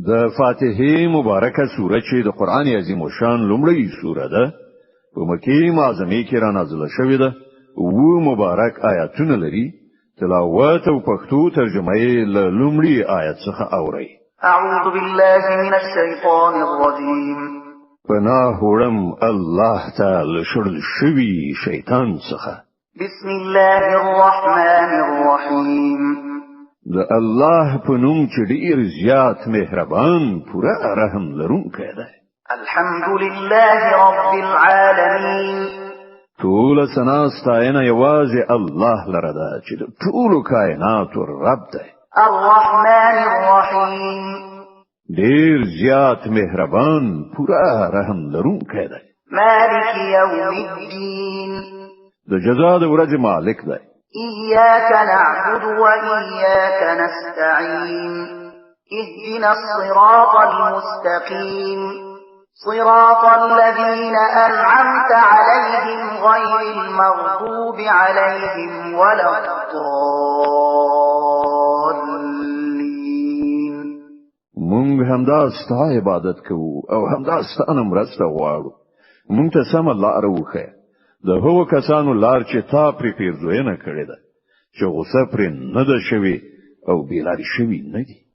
د فاتحه مبارکه سوره چې د قران عظیم شان لومړی سوره ده په مکه معظمه کې را نازله شوې ده او مبارک آیاتونه لري تلاوت او پښتو ترجمه یې له لومړي آیت څخه اوري اعوذ بالله من الشیطان الرجیم پناه وړم الله تعالی شړل شوی شیطان څخه بسم الله الرحمن الرحیم د الله په نوم چې ډیر زیات مهربان پوره رحم لرونکی دی الحمد لله رب العالمین ټول ثنا ستاینه یوازې الله لره ده چې د ټول کائناتو رب دی الرحمن الرحیم ډیر زیات مهربان پوره رحم لرونکی دی مالک یوم الدین د جزا د ورځې مالک دی إياك نعبد وإياك نستعين اهدنا الصراط المستقيم صراط الذين أنعمت عليهم غير المغضوب عليهم ولا الضالين مونږ همدا ستا عبادت کوو او همدا ستانه مرسته غواړو مونږ ته سم لار وخه د هغو کسانو لار چې تا پرې پیرزوینه کړې ده چې غوسه پرې نه ده شوی او بیلاری شوی نه دي